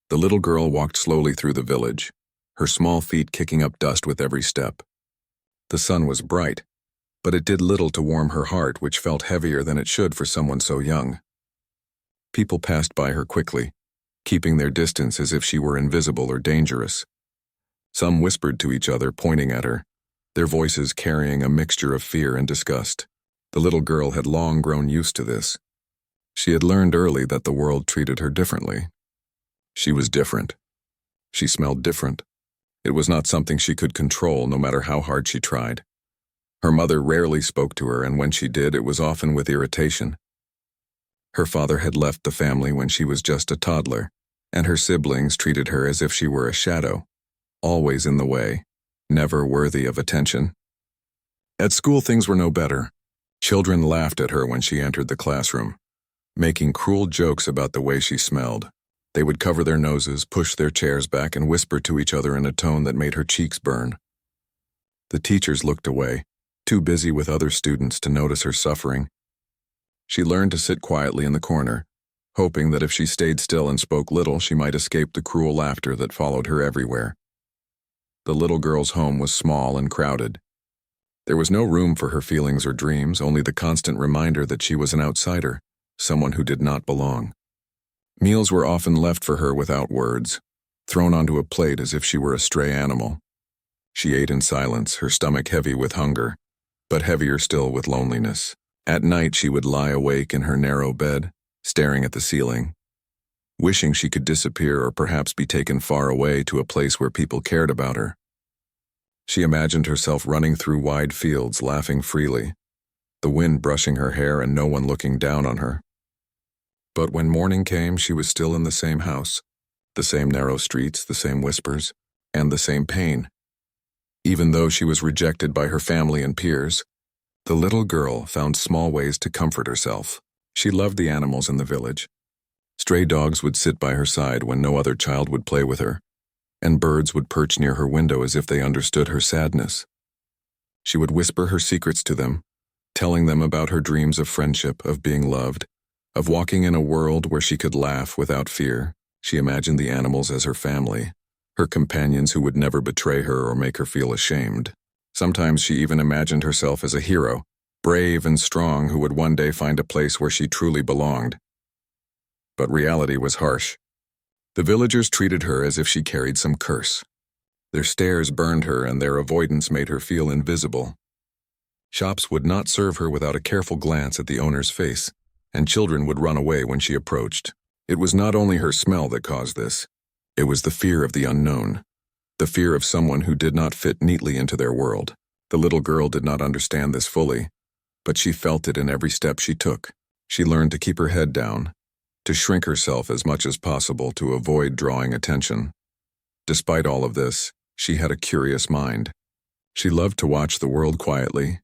The little girl walked slowly through the village, her small feet kicking up dust with every step. The sun was bright, but it did little to warm her heart, which felt heavier than it should for someone so young. People passed by her quickly, keeping their distance as if she were invisible or dangerous. Some whispered to each other, pointing at her, their voices carrying a mixture of fear and disgust. The little girl had long grown used to this. She had learned early that the world treated her differently. She was different. She smelled different. It was not something she could control, no matter how hard she tried. Her mother rarely spoke to her, and when she did, it was often with irritation. Her father had left the family when she was just a toddler, and her siblings treated her as if she were a shadow, always in the way, never worthy of attention. At school, things were no better. Children laughed at her when she entered the classroom, making cruel jokes about the way she smelled. They would cover their noses, push their chairs back, and whisper to each other in a tone that made her cheeks burn. The teachers looked away, too busy with other students to notice her suffering. She learned to sit quietly in the corner, hoping that if she stayed still and spoke little, she might escape the cruel laughter that followed her everywhere. The little girl's home was small and crowded. There was no room for her feelings or dreams, only the constant reminder that she was an outsider, someone who did not belong. Meals were often left for her without words, thrown onto a plate as if she were a stray animal. She ate in silence, her stomach heavy with hunger, but heavier still with loneliness. At night she would lie awake in her narrow bed, staring at the ceiling, wishing she could disappear or perhaps be taken far away to a place where people cared about her. She imagined herself running through wide fields, laughing freely, the wind brushing her hair and no one looking down on her. But when morning came, she was still in the same house, the same narrow streets, the same whispers, and the same pain. Even though she was rejected by her family and peers, the little girl found small ways to comfort herself. She loved the animals in the village. Stray dogs would sit by her side when no other child would play with her, and birds would perch near her window as if they understood her sadness. She would whisper her secrets to them, telling them about her dreams of friendship, of being loved, of walking in a world where she could laugh without fear. She imagined the animals as her family, her companions who would never betray her or make her feel ashamed. Sometimes she even imagined herself as a hero, brave and strong, who would one day find a place where she truly belonged. But reality was harsh. The villagers treated her as if she carried some curse. Their stares burned her, and their avoidance made her feel invisible. Shops would not serve her without a careful glance at the owner's face, and children would run away when she approached. It was not only her smell that caused this. It was the fear of the unknown, the fear of someone who did not fit neatly into their world. The little girl did not understand this fully, but she felt it in every step she took. She learned to keep her head down, to shrink herself as much as possible to avoid drawing attention. Despite all of this, she had a curious mind. She loved to watch the world quietly,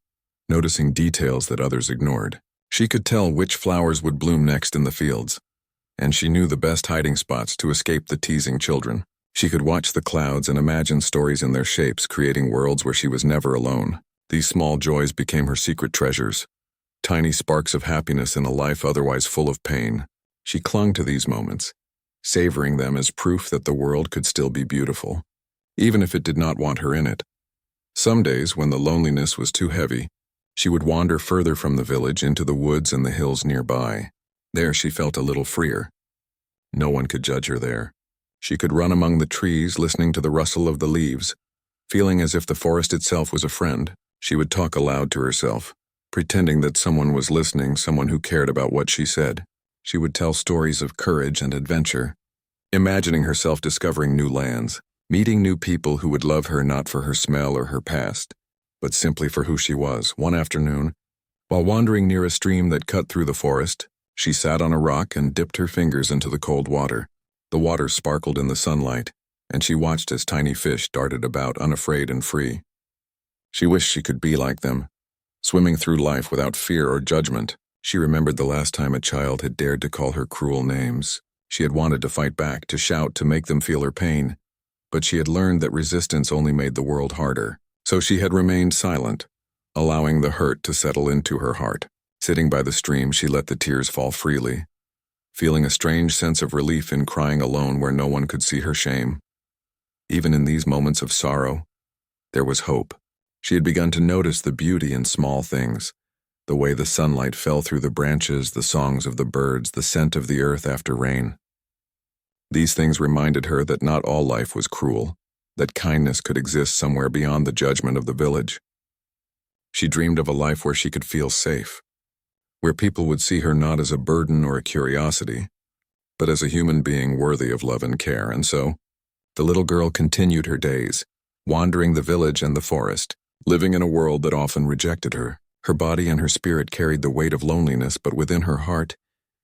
noticing details that others ignored. She could tell which flowers would bloom next in the fields, and she knew the best hiding spots to escape the teasing children. She could watch the clouds and imagine stories in their shapes, creating worlds where she was never alone. These small joys became her secret treasures, tiny sparks of happiness in a life otherwise full of pain. She clung to these moments, savoring them as proof that the world could still be beautiful, even if it did not want her in it. Some days, when the loneliness was too heavy, she would wander further from the village into the woods and the hills nearby. There she felt a little freer. No one could judge her there. She could run among the trees, listening to the rustle of the leaves, feeling as if the forest itself was a friend. She would talk aloud to herself, pretending that someone was listening, someone who cared about what she said. She would tell stories of courage and adventure, imagining herself discovering new lands, meeting new people who would love her not for her smell or her past, but simply for who she was. One afternoon, while wandering near a stream that cut through the forest, she sat on a rock and dipped her fingers into the cold water. The water sparkled in the sunlight, and she watched as tiny fish darted about, unafraid and free. She wished she could be like them, swimming through life without fear or judgment. She remembered the last time a child had dared to call her cruel names. She had wanted to fight back, to shout, to make them feel her pain, but she had learned that resistance only made the world harder. So she had remained silent, allowing the hurt to settle into her heart. Sitting by the stream, she let the tears fall freely, feeling a strange sense of relief in crying alone where no one could see her shame. Even in these moments of sorrow, there was hope. She had begun to notice the beauty in small things, the way the sunlight fell through the branches, the songs of the birds, the scent of the earth after rain. These things reminded her that not all life was cruel, that kindness could exist somewhere beyond the judgment of the village. She dreamed of a life where she could feel safe, where people would see her not as a burden or a curiosity, but as a human being worthy of love and care. And so, the little girl continued her days, wandering the village and the forest, living in a world that often rejected her. Her body and her spirit carried the weight of loneliness, but within her heart,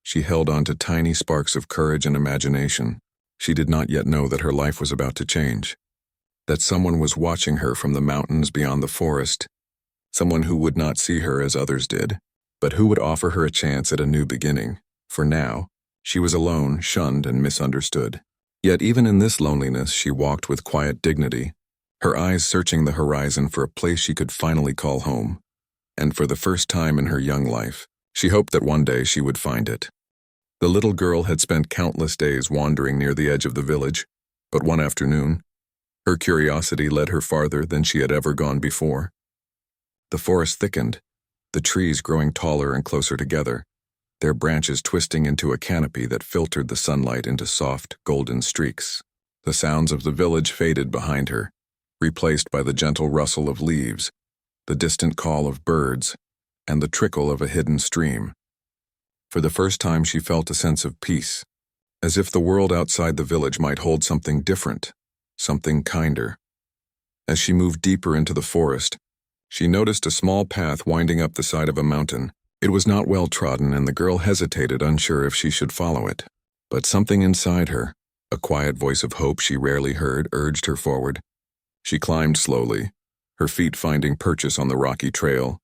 she held on to tiny sparks of courage and imagination. She did not yet know that her life was about to change, that someone was watching her from the mountains beyond the forest, someone who would not see her as others did, but who would offer her a chance at a new beginning. For now, she was alone, shunned, and misunderstood. Yet even in this loneliness, she walked with quiet dignity, her eyes searching the horizon for a place she could finally call home. And for the first time in her young life, she hoped that one day she would find it. The little girl had spent countless days wandering near the edge of the village, but one afternoon, her curiosity led her farther than she had ever gone before. The forest thickened, the trees growing taller and closer together, their branches twisting into a canopy that filtered the sunlight into soft, golden streaks. The sounds of the village faded behind her, replaced by the gentle rustle of leaves, the distant call of birds, and the trickle of a hidden stream. For the first time she felt a sense of peace, as if the world outside the village might hold something different, something kinder. As she moved deeper into the forest, she noticed a small path winding up the side of a mountain. It was not well trodden, and the girl hesitated, unsure if she should follow it. But something inside her, a quiet voice of hope she rarely heard, urged her forward. She climbed slowly, her feet finding purchase on the rocky trail,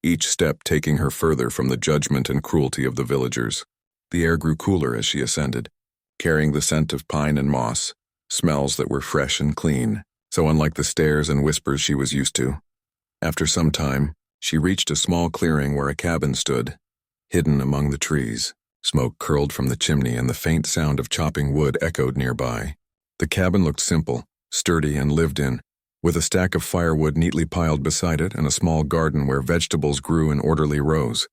each step taking her further from the judgment and cruelty of the villagers. The air grew cooler as she ascended, carrying the scent of pine and moss, smells that were fresh and clean, so unlike the stares and whispers she was used to. After some time, she reached a small clearing where a cabin stood, hidden among the trees. Smoke curled from the chimney and the faint sound of chopping wood echoed nearby. The cabin looked simple, sturdy, and lived in, with a stack of firewood neatly piled beside it and a small garden where vegetables grew in orderly rows.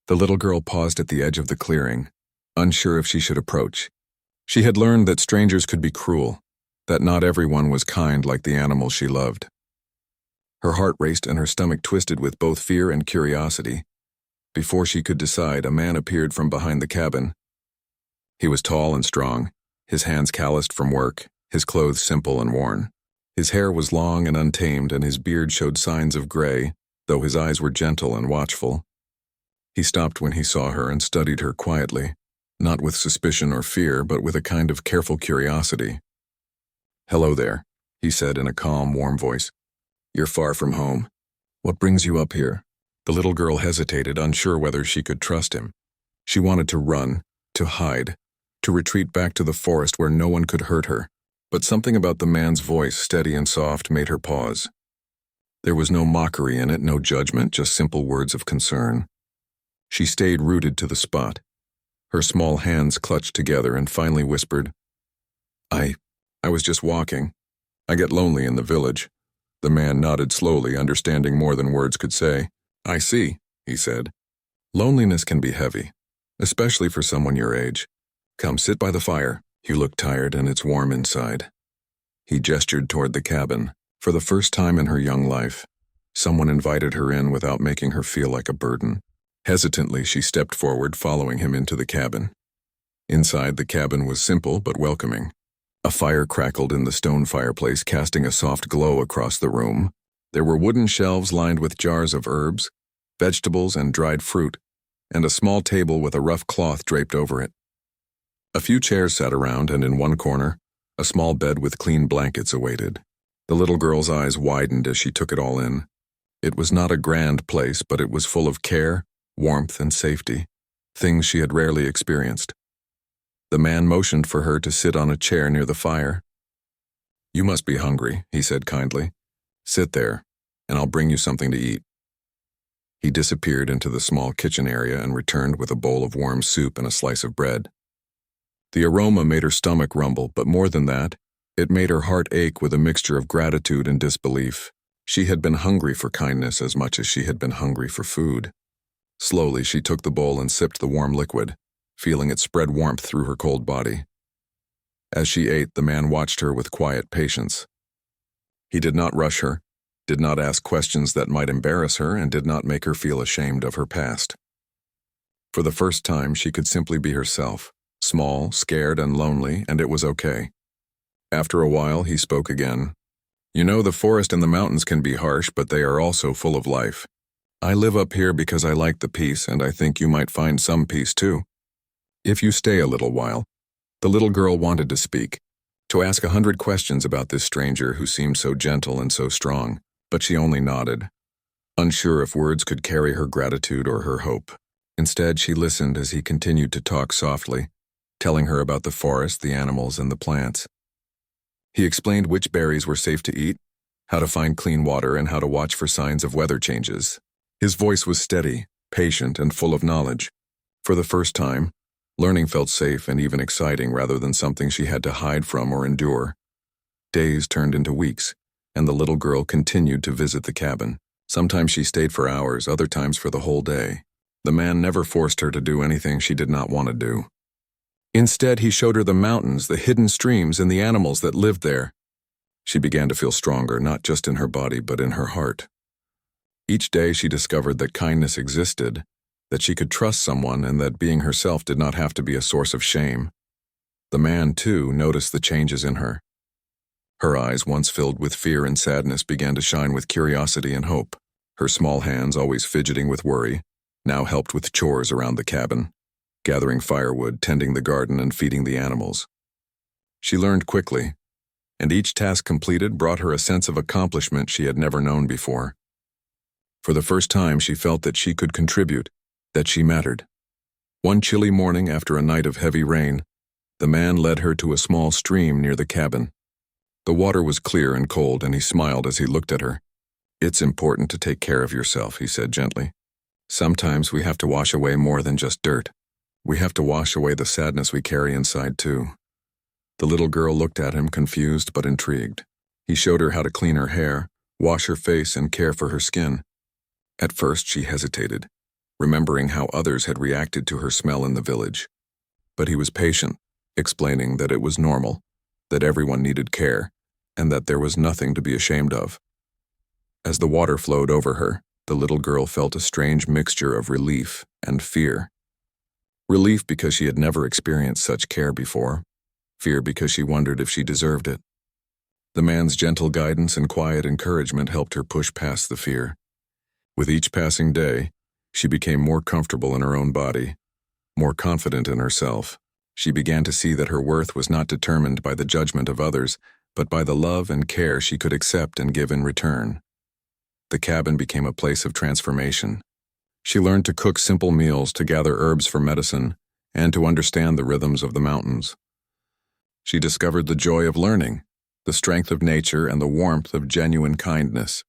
The little girl paused at the edge of the clearing, unsure if she should approach. She had learned that strangers could be cruel, that not everyone was kind like the animals she loved. Her heart raced and her stomach twisted with both fear and curiosity. Before she could decide, a man appeared from behind the cabin. He was tall and strong, his hands calloused from work, his clothes simple and worn. His hair was long and untamed, and his beard showed signs of gray, though his eyes were gentle and watchful. He stopped when he saw her and studied her quietly, not with suspicion or fear, but with a kind of careful curiosity. "Hello there," he said in a calm, warm voice. "You're far from home. What brings you up here?" The little girl hesitated, unsure whether she could trust him. She wanted to run, to hide, to retreat back to the forest where no one could hurt her. But something about the man's voice, steady and soft, made her pause. There was no mockery in it, no judgment, just simple words of concern. She stayed rooted to the spot, her small hands clutched together, and finally whispered, I was just walking. I get lonely in the village." The man nodded slowly, understanding more than words could say. "I see," he said. "Loneliness can be heavy, especially for someone your age. Come, sit by the fire. You look tired and it's warm inside." He gestured toward the cabin. For the first time in her young life, someone invited her in without making her feel like a burden. Hesitantly, she stepped forward, following him into the cabin. Inside, the cabin was simple but welcoming. A fire crackled in the stone fireplace, casting a soft glow across the room. There were wooden shelves lined with jars of herbs, vegetables, and dried fruit, and a small table with a rough cloth draped over it. A few chairs sat around, and in one corner, a small bed with clean blankets awaited. The little girl's eyes widened as she took it all in. It was not a grand place, but it was full of care, warmth, and safety, things she had rarely experienced. The man motioned for her to sit on a chair near the fire. "You must be hungry," he said kindly. "Sit there, and I'll bring you something to eat." He disappeared into the small kitchen area and returned with a bowl of warm soup and a slice of bread. The aroma made her stomach rumble, but more than that, it made her heart ache with a mixture of gratitude and disbelief. She had been hungry for kindness as much as she had been hungry for food. Slowly, she took the bowl and sipped the warm liquid, feeling it spread warmth through her cold body. As she ate, the man watched her with quiet patience. He did not rush her, did not ask questions that might embarrass her, and did not make her feel ashamed of her past. For the first time, she could simply be herself, small, scared, and lonely, and it was okay. After a while, he spoke again. "You know, the forest and the mountains can be harsh, but they are also full of life. I live up here because I like the peace, and I think you might find some peace too. If you stay a little while." The little girl wanted to speak, to ask 100 questions about this stranger who seemed so gentle and so strong, but she only nodded, unsure if words could carry her gratitude or her hope. Instead, she listened as he continued to talk softly, telling her about the forest, the animals, and the plants. He explained which berries were safe to eat, how to find clean water, and how to watch for signs of weather changes. His voice was steady, patient, and full of knowledge. For the first time, learning felt safe and even exciting rather than something she had to hide from or endure. Days turned into weeks, and the little girl continued to visit the cabin. Sometimes she stayed for hours, other times for the whole day. The man never forced her to do anything she did not want to do. Instead, he showed her the mountains, the hidden streams, and the animals that lived there. She began to feel stronger, not just in her body, but in her heart. Each day she discovered that kindness existed, that she could trust someone, and that being herself did not have to be a source of shame. The man, too, noticed the changes in her. Her eyes, once filled with fear and sadness, began to shine with curiosity and hope. Her small hands, always fidgeting with worry, now helped with chores around the cabin, gathering firewood, tending the garden, and feeding the animals. She learned quickly, and each task completed brought her a sense of accomplishment she had never known before. For the first time, she felt that she could contribute, that she mattered. One chilly morning after a night of heavy rain, the man led her to a small stream near the cabin. The water was clear and cold, and he smiled as he looked at her. "It's important to take care of yourself," he said gently. "Sometimes we have to wash away more than just dirt. We have to wash away the sadness we carry inside too." The little girl looked at him, confused but intrigued. He showed her how to clean her hair, wash her face, and care for her skin. At first she hesitated, remembering how others had reacted to her smell in the village. But he was patient, explaining that it was normal, that everyone needed care, and that there was nothing to be ashamed of. As the water flowed over her, the little girl felt a strange mixture of relief and fear. Relief because she had never experienced such care before, fear because she wondered if she deserved it. The man's gentle guidance and quiet encouragement helped her push past the fear. With each passing day, she became more comfortable in her own body, more confident in herself. She began to see that her worth was not determined by the judgment of others, but by the love and care she could accept and give in return. The cabin became a place of transformation. She learned to cook simple meals, to gather herbs for medicine, and to understand the rhythms of the mountains. She discovered the joy of learning, the strength of nature, and the warmth of genuine kindness.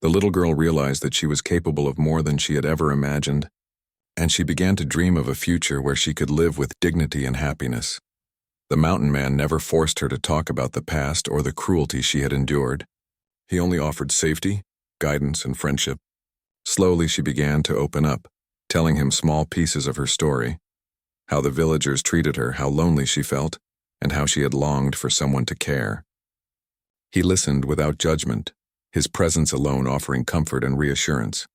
The little girl realized that she was capable of more than she had ever imagined, and she began to dream of a future where she could live with dignity and happiness. The mountain man never forced her to talk about the past or the cruelty she had endured. He only offered safety, guidance, and friendship. Slowly she began to open up, telling him small pieces of her story, how the villagers treated her, how lonely she felt, and how she had longed for someone to care. He listened without judgment, his presence alone offering comfort and reassurance.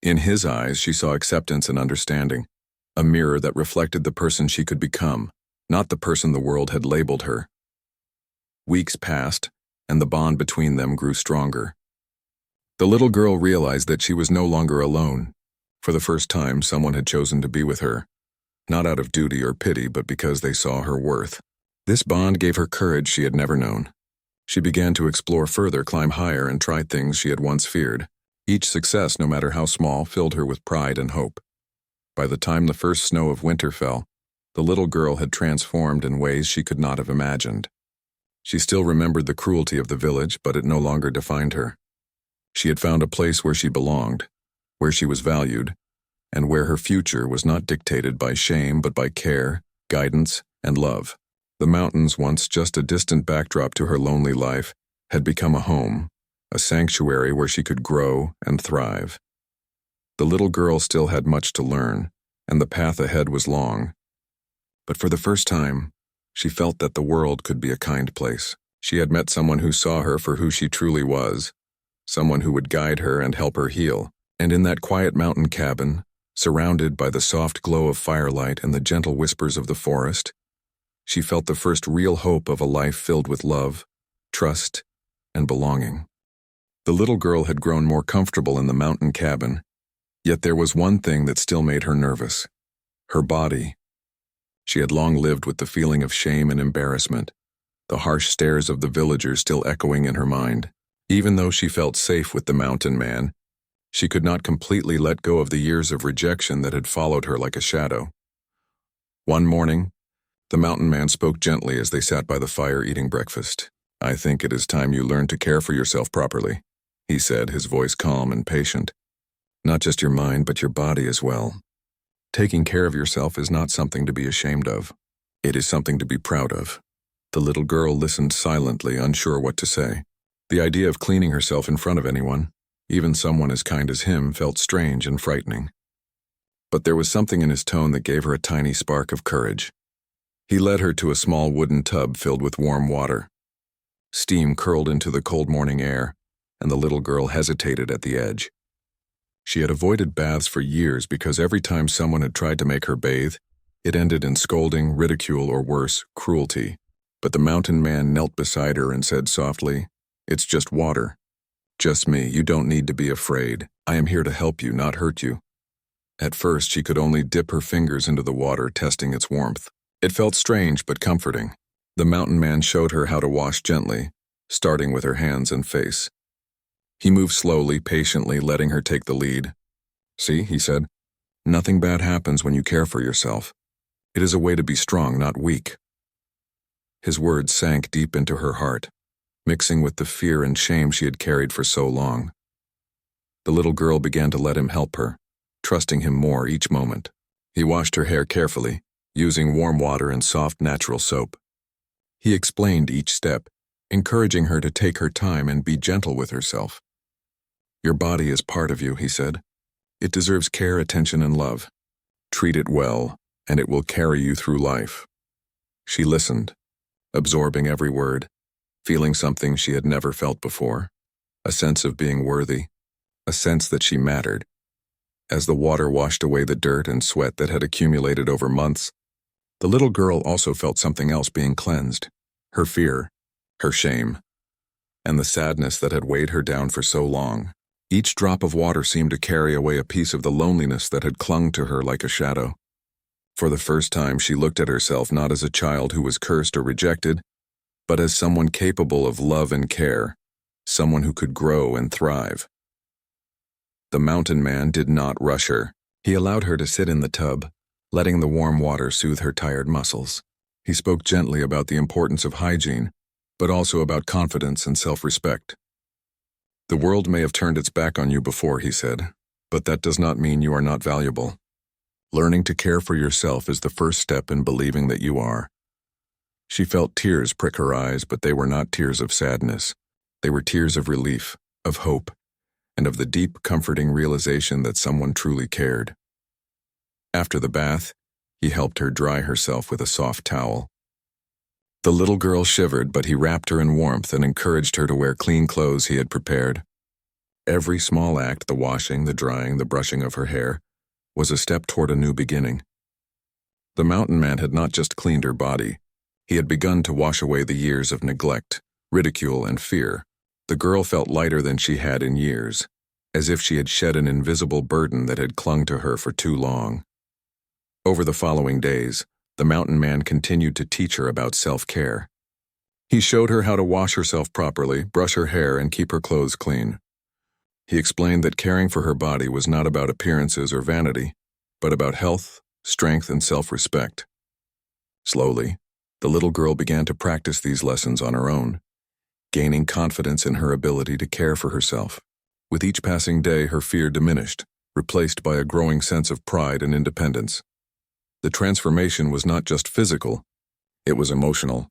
In his eyes, she saw acceptance and understanding, a mirror that reflected the person she could become, not the person the world had labeled her. Weeks passed, and the bond between them grew stronger. The little girl realized that she was no longer alone. For the first time, someone had chosen to be with her, not out of duty or pity, but because they saw her worth. This bond gave her courage she had never known. She began to explore further, climb higher, and try things she had once feared. Each success, no matter how small, filled her with pride and hope. By the time the first snow of winter fell, the little girl had transformed in ways she could not have imagined. She still remembered the cruelty of the village, but it no longer defined her. She had found a place where she belonged, where she was valued, and where her future was not dictated by shame but by care, guidance, and love. The mountains, once just a distant backdrop to her lonely life, had become a home, a sanctuary where she could grow and thrive. The little girl still had much to learn, and the path ahead was long. But for the first time, she felt that the world could be a kind place. She had met someone who saw her for who she truly was, someone who would guide her and help her heal. And in that quiet mountain cabin, surrounded by the soft glow of firelight and the gentle whispers of the forest, she felt the first real hope of a life filled with love, trust, and belonging. The little girl had grown more comfortable in the mountain cabin, yet there was one thing that still made her nervous: her body. She had long lived with the feeling of shame and embarrassment, the harsh stares of the villagers still echoing in her mind. Even though she felt safe with the mountain man, she could not completely let go of the years of rejection that had followed her like a shadow. One morning, the mountain man spoke gently as they sat by the fire eating breakfast. "I think it is time you learned to care for yourself properly," he said, his voice calm and patient. "Not just your mind, but your body as well. Taking care of yourself is not something to be ashamed of. It is something to be proud of." The little girl listened silently, unsure what to say. The idea of cleaning herself in front of anyone, even someone as kind as him, felt strange and frightening. But there was something in his tone that gave her a tiny spark of courage. He led her to a small wooden tub filled with warm water. Steam curled into the cold morning air, and the little girl hesitated at the edge. She had avoided baths for years because every time someone had tried to make her bathe, it ended in scolding, ridicule, or worse, cruelty. But the mountain man knelt beside her and said softly, "It's just water. Just me. You don't need to be afraid. I am here to help you, not hurt you." At first, she could only dip her fingers into the water, testing its warmth. It felt strange but comforting. The mountain man showed her how to wash gently, starting with her hands and face. He moved slowly, patiently, letting her take the lead. "See," he said, "nothing bad happens when you care for yourself. It is a way to be strong, not weak." His words sank deep into her heart, mixing with the fear and shame she had carried for so long. The little girl began to let him help her, trusting him more each moment. He washed her hair carefully, using warm water and soft natural soap. He explained each step, encouraging her to take her time and be gentle with herself. "Your body is part of you," he said. "It deserves care, attention, and love. Treat it well, and it will carry you through life." She listened, absorbing every word, feeling something she had never felt before, a sense of being worthy, a sense that she mattered. As the water washed away the dirt and sweat that had accumulated over months, the little girl also felt something else being cleansed: her fear, her shame, and the sadness that had weighed her down for so long. Each drop of water seemed to carry away a piece of the loneliness that had clung to her like a shadow. For the first time, she looked at herself not as a child who was cursed or rejected, but as someone capable of love and care, someone who could grow and thrive. The mountain man did not rush her. He allowed her to sit in the tub, letting the warm water soothe her tired muscles. He spoke gently about the importance of hygiene, but also about confidence and self-respect. "The world may have turned its back on you before," he said, "but that does not mean you are not valuable. Learning to care for yourself is the first step in believing that you are." She felt tears prick her eyes, but they were not tears of sadness. They were tears of relief, of hope, and of the deep, comforting realization that someone truly cared. After the bath, he helped her dry herself with a soft towel. The little girl shivered, but he wrapped her in warmth and encouraged her to wear clean clothes he had prepared. Every small act, the washing, the drying, the brushing of her hair, was a step toward a new beginning. The mountain man had not just cleaned her body. He had begun to wash away the years of neglect, ridicule, and fear. The girl felt lighter than she had in years, as if she had shed an invisible burden that had clung to her for too long. Over the following days, the mountain man continued to teach her about self-care. He showed her how to wash herself properly, brush her hair, and keep her clothes clean. He explained that caring for her body was not about appearances or vanity, but about health, strength, and self-respect. Slowly, the little girl began to practice these lessons on her own, gaining confidence in her ability to care for herself. With each passing day, her fear diminished, replaced by a growing sense of pride and independence. The transformation was not just physical, it was emotional.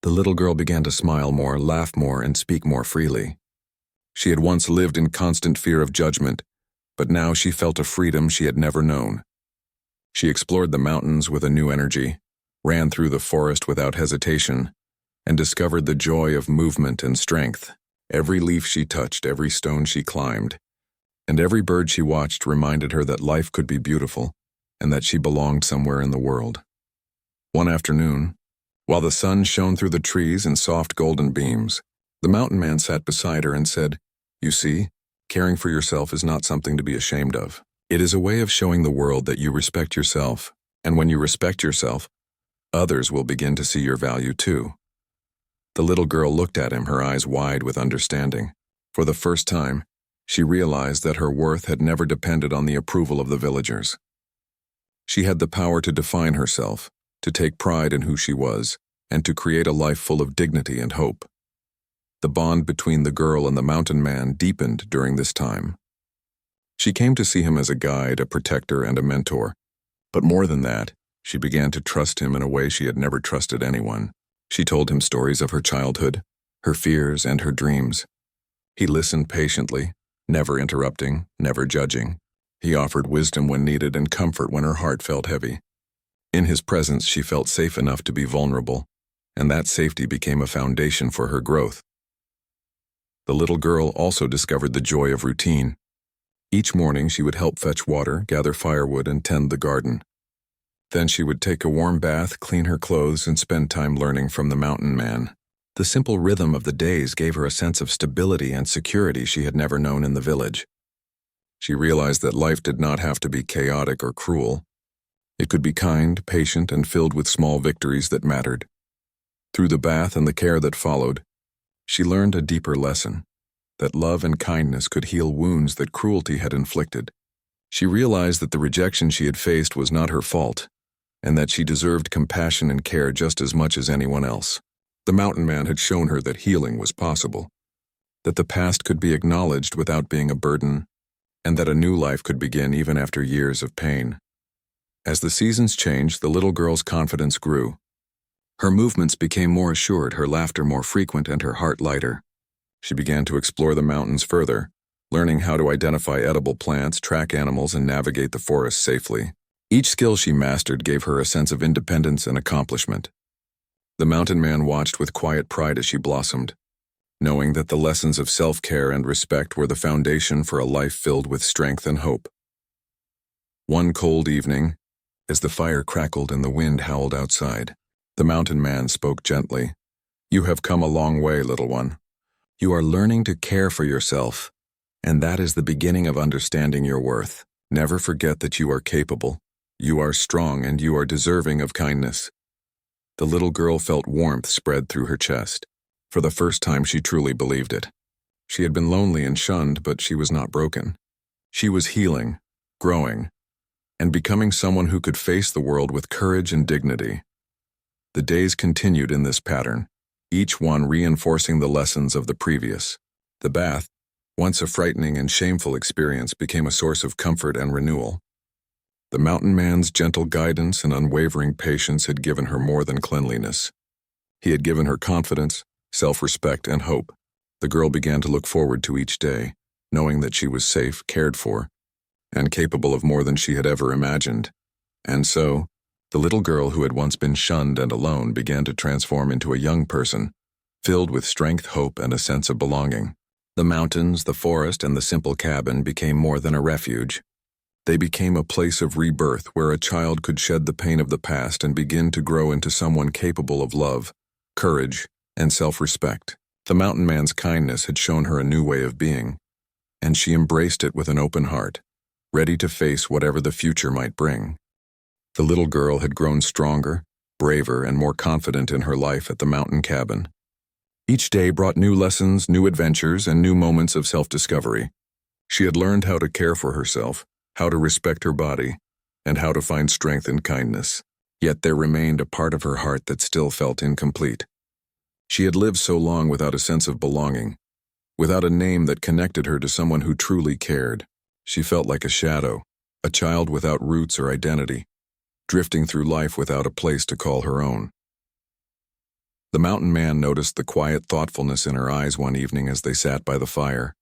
The little girl began to smile more, laugh more, and speak more freely. She had once lived in constant fear of judgment, but now she felt a freedom she had never known. She explored the mountains with a new energy, ran through the forest without hesitation, and discovered the joy of movement and strength. Every leaf she touched, every stone she climbed, and every bird she watched reminded her that life could be beautiful and that she belonged somewhere in the world. One afternoon, while the sun shone through the trees in soft golden beams, the mountain man sat beside her and said, "You see, caring for yourself is not something to be ashamed of. It is a way of showing the world that you respect yourself, and when you respect yourself, others will begin to see your value too." The little girl looked at him, her eyes wide with understanding. For the first time, she realized that her worth had never depended on the approval of the villagers. She had the power to define herself, to take pride in who she was, and to create a life full of dignity and hope. The bond between the girl and the mountain man deepened during this time. She came to see him as a guide, a protector, and a mentor. But more than that, she began to trust him in a way she had never trusted anyone. She told him stories of her childhood, her fears, and her dreams. He listened patiently, never interrupting, never judging. He offered wisdom when needed and comfort when her heart felt heavy. In his presence, she felt safe enough to be vulnerable, and that safety became a foundation for her growth. The little girl also discovered the joy of routine. Each morning, she would help fetch water, gather firewood, and tend the garden. Then she would take a warm bath, clean her clothes, and spend time learning from the mountain man. The simple rhythm of the days gave her a sense of stability and security she had never known in the village. She realized that life did not have to be chaotic or cruel. It could be kind, patient, and filled with small victories that mattered. Through the bath and the care that followed, she learned a deeper lesson, that love and kindness could heal wounds that cruelty had inflicted. She realized that the rejection she had faced was not her fault, and that she deserved compassion and care just as much as anyone else. The mountain man had shown her that healing was possible, that the past could be acknowledged without being a burden, and that a new life could begin even after years of pain. As the seasons changed, the little girl's confidence grew. Her movements became more assured, her laughter more frequent, and her heart lighter. She began to explore the mountains further, learning how to identify edible plants, track animals, and navigate the forest safely. Each skill she mastered gave her a sense of independence and accomplishment. The mountain man watched with quiet pride as she blossomed, knowing that the lessons of self-care and respect were the foundation for a life filled with strength and hope. One cold evening, as the fire crackled and the wind howled outside, the mountain man spoke gently. "You have come a long way, little one. You are learning to care for yourself, and that is the beginning of understanding your worth. Never forget that you are capable, you are strong, and you are deserving of kindness." The little girl felt warmth spread through her chest. For the first time, she truly believed it. She had been lonely and shunned, but she was not broken. She was healing, growing, and becoming someone who could face the world with courage and dignity. The days continued in this pattern, each one reinforcing the lessons of the previous. The bath, once a frightening and shameful experience, became a source of comfort and renewal. The mountain man's gentle guidance and unwavering patience had given her more than cleanliness. He had given her confidence, self-respect, and hope. The girl began to look forward to each day, knowing that she was safe, cared for, and capable of more than she had ever imagined. And so, the little girl who had once been shunned and alone began to transform into a young person, filled with strength, hope, and a sense of belonging. The mountains, the forest, and the simple cabin became more than a refuge. They became a place of rebirth where a child could shed the pain of the past and begin to grow into someone capable of love, courage, and self-respect. The mountain man's kindness had shown her a new way of being, and she embraced it with an open heart, ready to face whatever the future might bring. The little girl had grown stronger, braver, and more confident in her life at the mountain cabin. Each day brought new lessons, new adventures, and new moments of self-discovery. She had learned how to care for herself, how to respect her body, and how to find strength and kindness. Yet there remained a part of her heart that still felt incomplete. She had lived so long without a sense of belonging, without a name that connected her to someone who truly cared. She felt like a shadow, a child without roots or identity, drifting through life without a place to call her own. The mountain man noticed the quiet thoughtfulness in her eyes one evening as they sat by the fire.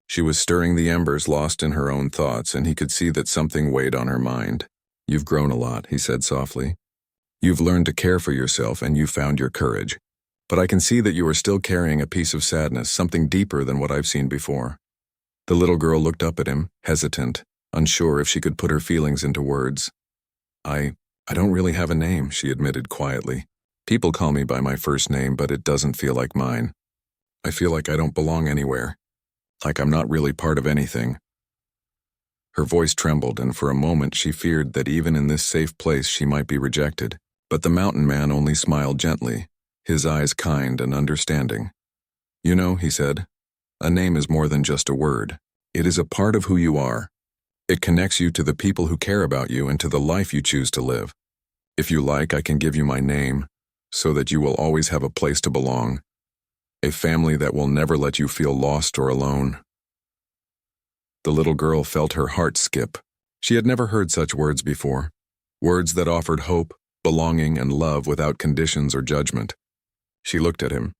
She was stirring the embers, lost in her own thoughts, and he could see that something weighed on her mind. "You've grown a lot," he said softly. "You've learned to care for yourself, and you've found your courage. But I can see that you are still carrying a piece of sadness, something deeper than what I've seen before." The little girl looked up at him, hesitant, unsure if she could put her feelings into words. I don't really have a name," she admitted quietly. "People call me by my first name, but it doesn't feel like mine. I feel like I don't belong anywhere, like I'm not really part of anything." Her voice trembled, and for a moment she feared that even in this safe place she might be rejected. But the mountain man only smiled gently, his eyes kind and understanding. "You know," he said, "a name is more than just a word. It is a part of who you are. It connects you to the people who care about you and to the life you choose to live. If you like, I can give you my name, so that you will always have a place to belong, a family that will never let you feel lost or alone." The little girl felt her heart skip. She had never heard such words before, words that offered hope, belonging, and love without conditions or judgment. She looked at him,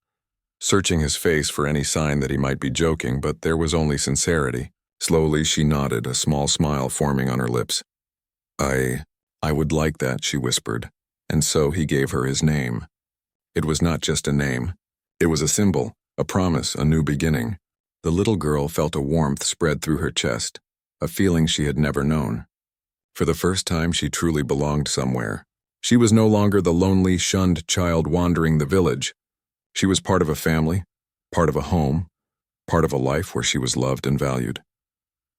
searching his face for any sign that he might be joking, but there was only sincerity. Slowly she nodded, a small smile forming on her lips. I would like that," she whispered, and so he gave her his name. It was not just a name. It was a symbol, a promise, a new beginning. The little girl felt a warmth spread through her chest, a feeling she had never known. For the first time she truly belonged somewhere. She was no longer the lonely, shunned child wandering the village. She was part of a family, part of a home, part of a life where she was loved and valued.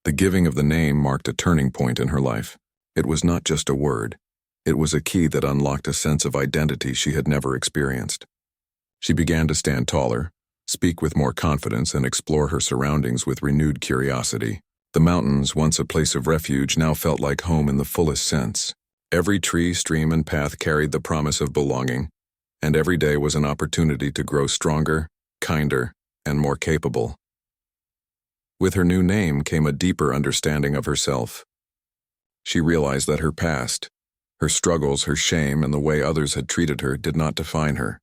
The giving of the name marked a turning point in her life. It was not just a word. It was a key that unlocked a sense of identity she had never experienced. She began to stand taller, speak with more confidence, and explore her surroundings with renewed curiosity. The mountains, once a place of refuge, now felt like home in the fullest sense. Every tree, stream, and path carried the promise of belonging, and every day was an opportunity to grow stronger, kinder, and more capable. With her new name came a deeper understanding of herself. She realized that her past, her struggles, her shame, and the way others had treated her did not define her.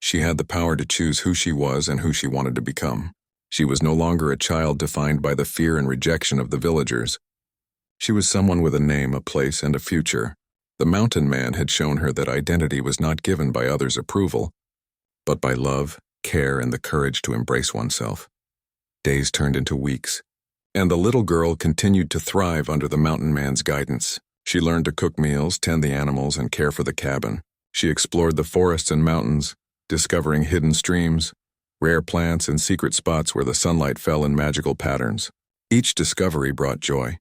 She had the power to choose who she was and who she wanted to become. She was no longer a child defined by the fear and rejection of the villagers. She was someone with a name, a place, and a future. The mountain man had shown her that identity was not given by others' approval, but by love, care, and the courage to embrace oneself. Days turned into weeks, and the little girl continued to thrive under the mountain man's guidance. She learned to cook meals, tend the animals, and care for the cabin. She explored the forests and mountains, discovering hidden streams, rare plants, and secret spots where the sunlight fell in magical patterns. Each discovery brought joy.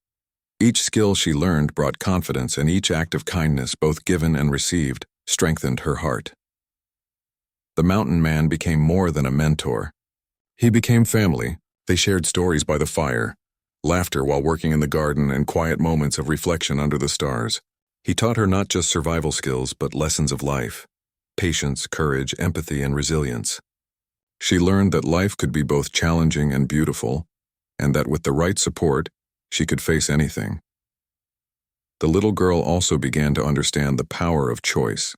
Each skill she learned brought confidence, and each act of kindness, both given and received, strengthened her heart. The mountain man became more than a mentor. He became family. They shared stories by the fire, laughter while working in the garden, and quiet moments of reflection under the stars. He taught her not just survival skills, but lessons of life: patience, courage, empathy, and resilience. She learned that life could be both challenging and beautiful, and that with the right support, she could face anything. The little girl also began to understand the power of choice.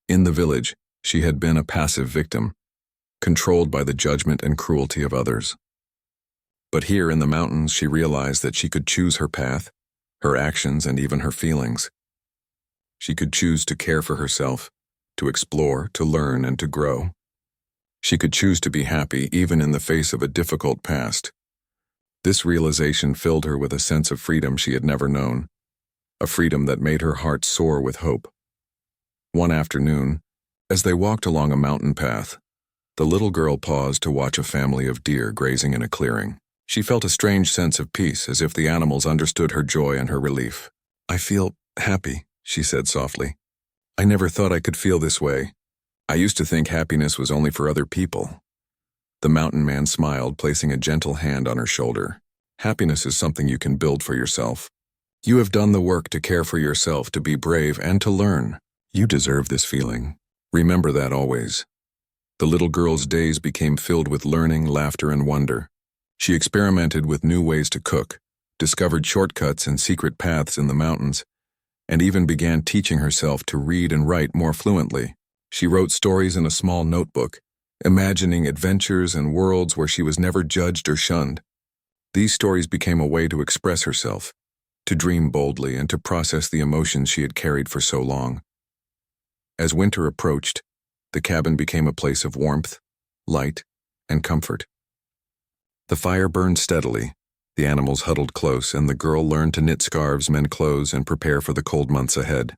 In the village, she had been a passive victim, controlled by the judgment and cruelty of others. But here in the mountains, she realized that she could choose her path, her actions, and even her feelings. She could choose to care for herself, to explore, to learn, and to grow. She could choose to be happy even in the face of a difficult past. This realization filled her with a sense of freedom she had never known, a freedom that made her heart soar with hope. One afternoon, as they walked along a mountain path, the little girl paused to watch a family of deer grazing in a clearing. She felt a strange sense of peace, as if the animals understood her joy and her relief. "I feel happy," she said softly. "I never thought I could feel this way. I used to think happiness was only for other people." The mountain man smiled, placing a gentle hand on her shoulder. "Happiness is something you can build for yourself. You have done the work to care for yourself, to be brave, and to learn. You deserve this feeling. Remember that always." The little girl's days became filled with learning, laughter, and wonder. She experimented with new ways to cook, discovered shortcuts and secret paths in the mountains, and even began teaching herself to read and write more fluently. She wrote stories in a small notebook, imagining adventures and worlds where she was never judged or shunned. These stories became a way to express herself, to dream boldly, and to process the emotions she had carried for so long. As winter approached, the cabin became a place of warmth, light, and comfort. The fire burned steadily, the animals huddled close, and the girl learned to knit scarves, mend clothes, and prepare for the cold months ahead.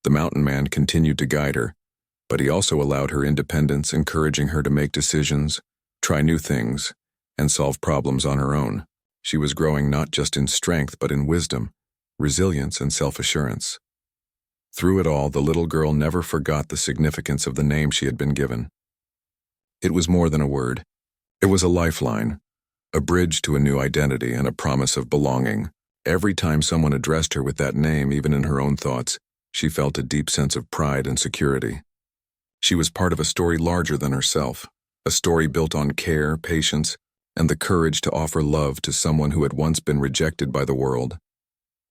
The mountain man continued to guide her, but he also allowed her independence, encouraging her to make decisions, try new things, and solve problems on her own. She was growing not just in strength but in wisdom, resilience, and self-assurance. Through it all, the little girl never forgot the significance of the name she had been given. It was more than a word. It was a lifeline, a bridge to a new identity and a promise of belonging. Every time someone addressed her with that name, even in her own thoughts, she felt a deep sense of pride and security. She was part of a story larger than herself, a story built on care, patience, and the courage to offer love to someone who had once been rejected by the world.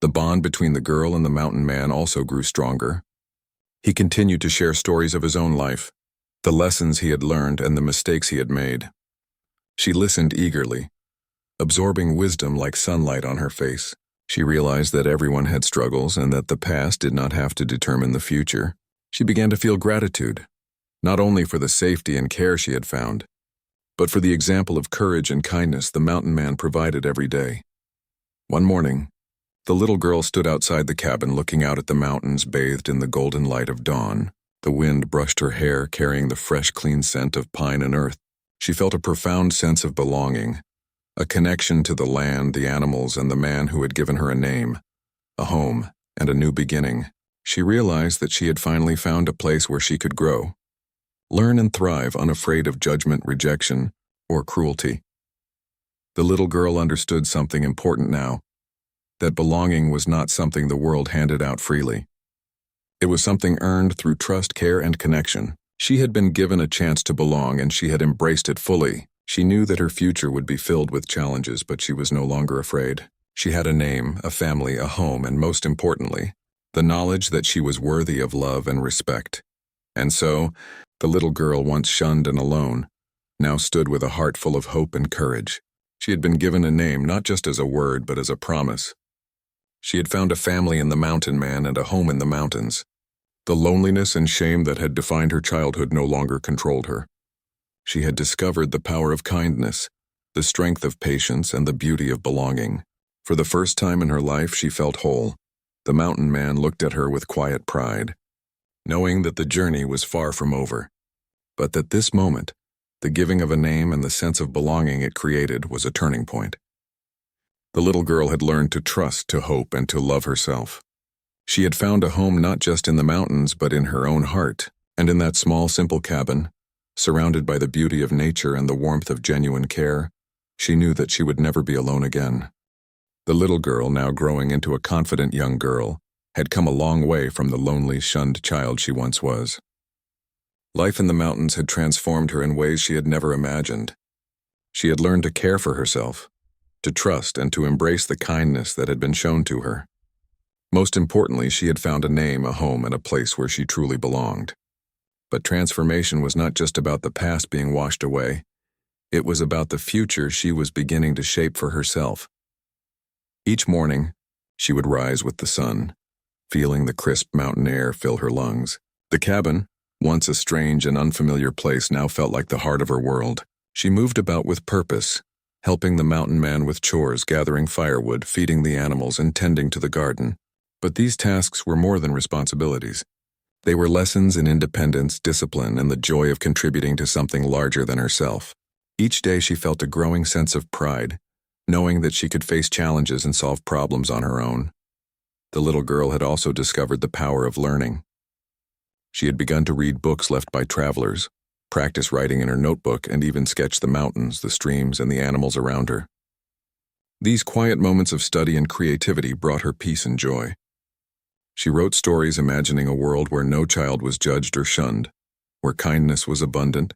The bond between the girl and the mountain man also grew stronger. He continued to share stories of his own life, the lessons he had learned and the mistakes he had made. She listened eagerly, absorbing wisdom like sunlight on her face. She realized that everyone had struggles and that the past did not have to determine the future. She began to feel gratitude, not only for the safety and care she had found, but for the example of courage and kindness the mountain man provided every day. One morning, the little girl stood outside the cabin looking out at the mountains bathed in the golden light of dawn. The wind brushed her hair, carrying the fresh, clean scent of pine and earth. She felt a profound sense of belonging, a connection to the land, the animals, and the man who had given her a name, a home, and a new beginning. She realized that she had finally found a place where she could grow, learn and thrive unafraid of judgment, rejection, or cruelty. The little girl understood something important now, that belonging was not something the world handed out freely. It was something earned through trust, care, and connection. She had been given a chance to belong, and she had embraced it fully. She knew that her future would be filled with challenges, but she was no longer afraid. She had a name, a family, a home, and most importantly, the knowledge that she was worthy of love and respect. And so, the little girl, once shunned and alone, now stood with a heart full of hope and courage. She had been given a name not just as a word but as a promise. She had found a family in the mountain man and a home in the mountains. The loneliness and shame that had defined her childhood no longer controlled her. She had discovered the power of kindness, the strength of patience, and the beauty of belonging. For the first time in her life, she felt whole. The mountain man looked at her with quiet pride, knowing that the journey was far from over, but that this moment, the giving of a name and the sense of belonging it created, was a turning point. The little girl had learned to trust, to hope, and to love herself. She had found a home not just in the mountains but in her own heart, and in that small, simple cabin, surrounded by the beauty of nature and the warmth of genuine care, she knew that she would never be alone again. The little girl, now growing into a confident young girl, had come a long way from the lonely, shunned child she once was. Life in the mountains had transformed her in ways she had never imagined. She had learned to care for herself, to trust, and to embrace the kindness that had been shown to her. Most importantly, she had found a name, a home, and a place where she truly belonged. But transformation was not just about the past being washed away. It was about the future she was beginning to shape for herself. Each morning, she would rise with the sun, feeling the crisp mountain air fill her lungs. The cabin, once a strange and unfamiliar place, now felt like the heart of her world. She moved about with purpose, helping the mountain man with chores, gathering firewood, feeding the animals, and tending to the garden. But these tasks were more than responsibilities. They were lessons in independence, discipline, and the joy of contributing to something larger than herself. Each day she felt a growing sense of pride, knowing that she could face challenges and solve problems on her own. The little girl had also discovered the power of learning. She had begun to read books left by travelers, practice writing in her notebook, and even sketch the mountains, the streams, and the animals around her. These quiet moments of study and creativity brought her peace and joy. She wrote stories imagining a world where no child was judged or shunned, where kindness was abundant,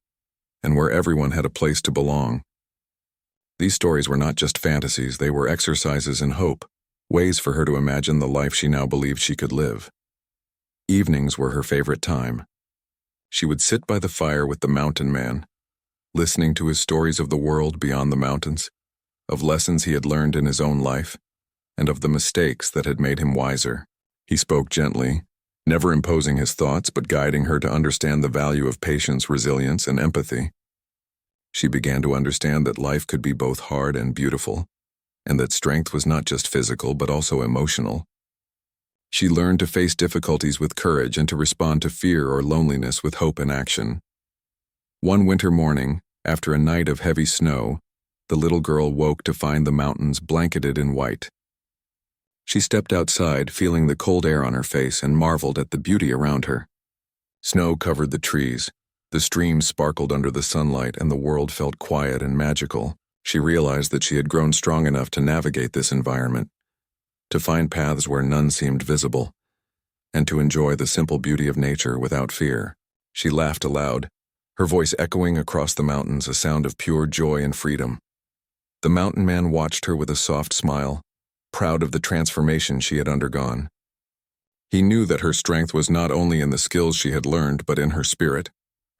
and where everyone had a place to belong. These stories were not just fantasies, they were exercises in hope, ways for her to imagine the life she now believed she could live. Evenings were her favorite time. She would sit by the fire with the mountain man, listening to his stories of the world beyond the mountains, of lessons he had learned in his own life, and of the mistakes that had made him wiser. He spoke gently, never imposing his thoughts but guiding her to understand the value of patience, resilience, and empathy. She began to understand that life could be both hard and beautiful, and that strength was not just physical but also emotional. She learned to face difficulties with courage and to respond to fear or loneliness with hope and action. One winter morning, after a night of heavy snow, the little girl woke to find the mountains blanketed in white. She stepped outside, feeling the cold air on her face, and marveled at the beauty around her. Snow covered the trees, the streams sparkled under the sunlight, and the world felt quiet and magical. She realized that she had grown strong enough to navigate this environment, to find paths where none seemed visible, and to enjoy the simple beauty of nature without fear. She laughed aloud, her voice echoing across the mountains, a sound of pure joy and freedom. The mountain man watched her with a soft smile, proud of the transformation she had undergone. He knew that her strength was not only in the skills she had learned, but in her spirit,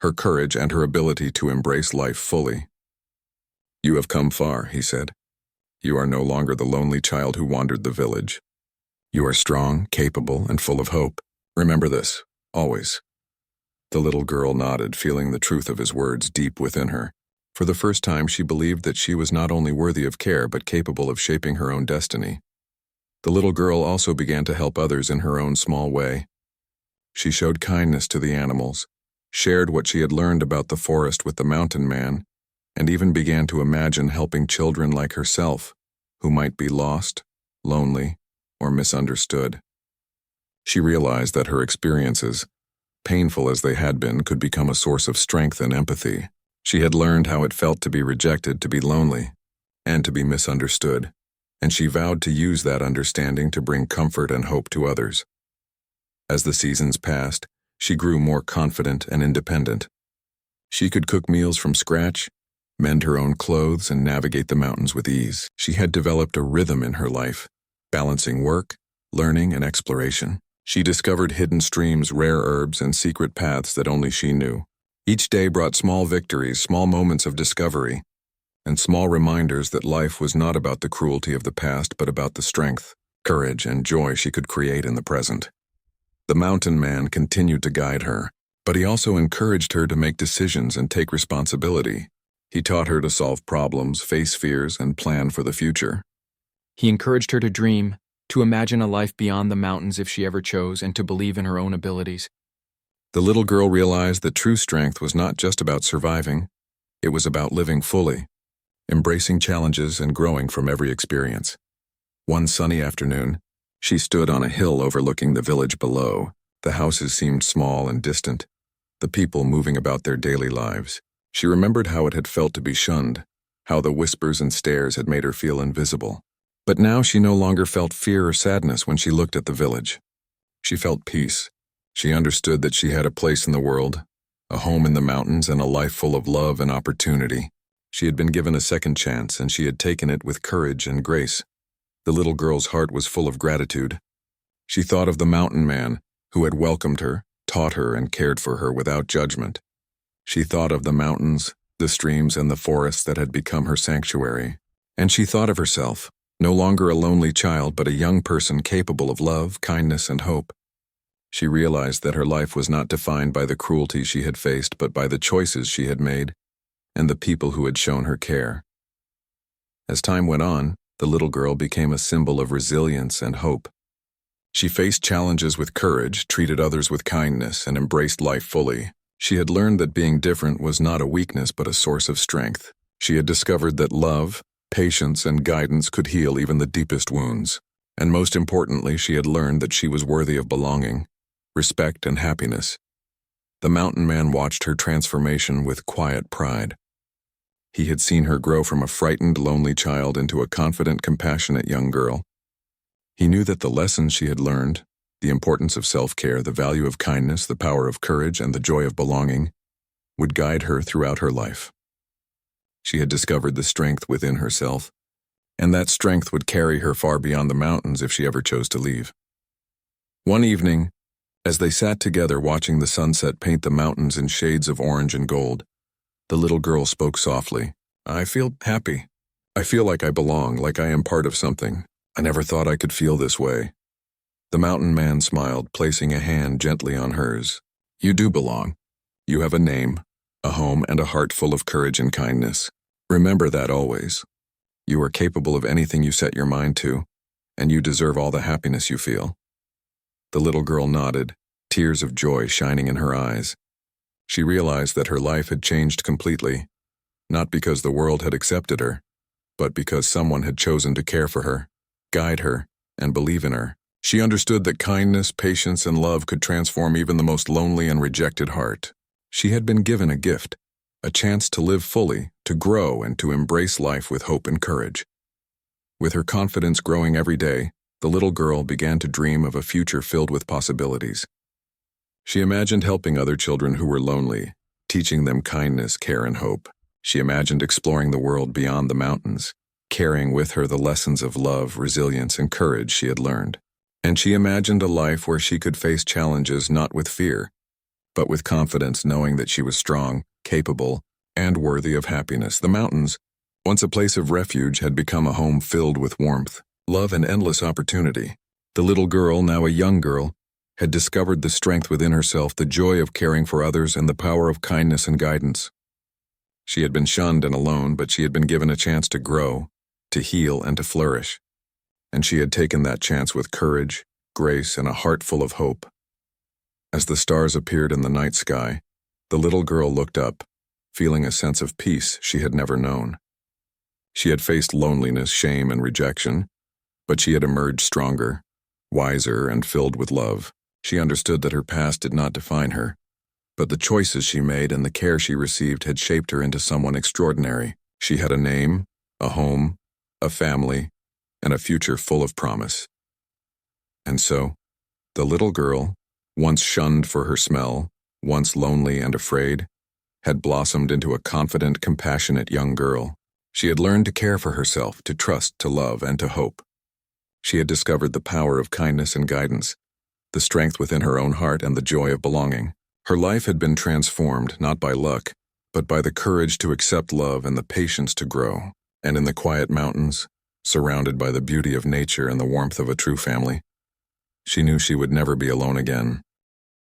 her courage, and her ability to embrace life fully. "You have come far," he said. "You are no longer the lonely child who wandered the village. You are strong, capable, and full of hope. Remember this, always." The little girl nodded, feeling the truth of his words deep within her. For the first time, she believed that she was not only worthy of care but capable of shaping her own destiny. The little girl also began to help others in her own small way. She showed kindness to the animals, shared what she had learned about the forest with the mountain man, and even began to imagine helping children like herself, who might be lost, lonely, or misunderstood. She realized that her experiences, painful as they had been, could become a source of strength and empathy. She had learned how it felt to be rejected, to be lonely, and to be misunderstood, and she vowed to use that understanding to bring comfort and hope to others. As the seasons passed, she grew more confident and independent. She could cook meals from scratch, mend her own clothes, and navigate the mountains with ease. She had developed a rhythm in her life, balancing work, learning, and exploration. She discovered hidden streams, rare herbs, and secret paths that only she knew. Each day brought small victories, small moments of discovery, and small reminders that life was not about the cruelty of the past, but about the strength, courage, and joy she could create in the present. The mountain man continued to guide her, but he also encouraged her to make decisions and take responsibility. He taught her to solve problems, face fears, and plan for the future. He encouraged her to dream, to imagine a life beyond the mountains if she ever chose, and to believe in her own abilities. The little girl realized that true strength was not just about surviving, it was about living fully, embracing challenges and growing from every experience. One sunny afternoon, she stood on a hill overlooking the village below. The houses seemed small and distant, the people moving about their daily lives. She remembered how it had felt to be shunned, how the whispers and stares had made her feel invisible. But now she no longer felt fear or sadness when she looked at the village. She felt peace. She understood that she had a place in the world, a home in the mountains, and a life full of love and opportunity. She had been given a second chance, and she had taken it with courage and grace. The little girl's heart was full of gratitude. She thought of the mountain man, who had welcomed her, taught her, and cared for her without judgment. She thought of the mountains, the streams, and the forests that had become her sanctuary. And she thought of herself, no longer a lonely child, but a young person capable of love, kindness, and hope. She realized that her life was not defined by the cruelty she had faced, but by the choices she had made and the people who had shown her care. As time went on, the little girl became a symbol of resilience and hope. She faced challenges with courage, treated others with kindness, and embraced life fully. She had learned that being different was not a weakness but a source of strength. She had discovered that love, patience, and guidance could heal even the deepest wounds. And most importantly, she had learned that she was worthy of belonging, respect, and happiness. The mountain man watched her transformation with quiet pride. He had seen her grow from a frightened, lonely child into a confident, compassionate young girl. He knew that the lessons she had learned, the importance of self-care, the value of kindness, the power of courage, and the joy of belonging, would guide her throughout her life. She had discovered the strength within herself, and that strength would carry her far beyond the mountains if she ever chose to leave. One evening, as they sat together watching the sunset paint the mountains in shades of orange and gold, the little girl spoke softly. "I feel happy. I feel like I belong, like I am part of something. I never thought I could feel this way." The mountain man smiled, placing a hand gently on hers. "You do belong. You have a name, a home, and a heart full of courage and kindness. Remember that always. You are capable of anything you set your mind to, and you deserve all the happiness you feel." The little girl nodded, tears of joy shining in her eyes. She realized that her life had changed completely, not because the world had accepted her, but because someone had chosen to care for her, guide her, and believe in her. She understood that kindness, patience, and love could transform even the most lonely and rejected heart. She had been given a gift, a chance to live fully, to grow, and to embrace life with hope and courage. With her confidence growing every day, the little girl began to dream of a future filled with possibilities. She imagined helping other children who were lonely, teaching them kindness, care, and hope. She imagined exploring the world beyond the mountains, carrying with her the lessons of love, resilience, and courage she had learned. And she imagined a life where she could face challenges not with fear, but with confidence, knowing that she was strong, capable, and worthy of happiness. The mountains, once a place of refuge, had become a home filled with warmth, love, and endless opportunity. The little girl, now a young girl, had discovered the strength within herself, the joy of caring for others, and the power of kindness and guidance. She had been shunned and alone, but she had been given a chance to grow, to heal, and to flourish. And she had taken that chance with courage, grace, and a heart full of hope. As the stars appeared in the night sky, the little girl looked up, feeling a sense of peace she had never known. She had faced loneliness, shame, and rejection, but she had emerged stronger, wiser, and filled with love. She understood that her past did not define her, but the choices she made and the care she received had shaped her into someone extraordinary. She had a name, a home, a family, and a future full of promise. And so, the little girl, once shunned for her smell, once lonely and afraid, had blossomed into a confident, compassionate young girl. She had learned to care for herself, to trust, to love, and to hope. She had discovered the power of kindness and guidance, the strength within her own heart, and the joy of belonging. Her life had been transformed, not by luck, but by the courage to accept love and the patience to grow. And in the quiet mountains, surrounded by the beauty of nature and the warmth of a true family, she knew she would never be alone again.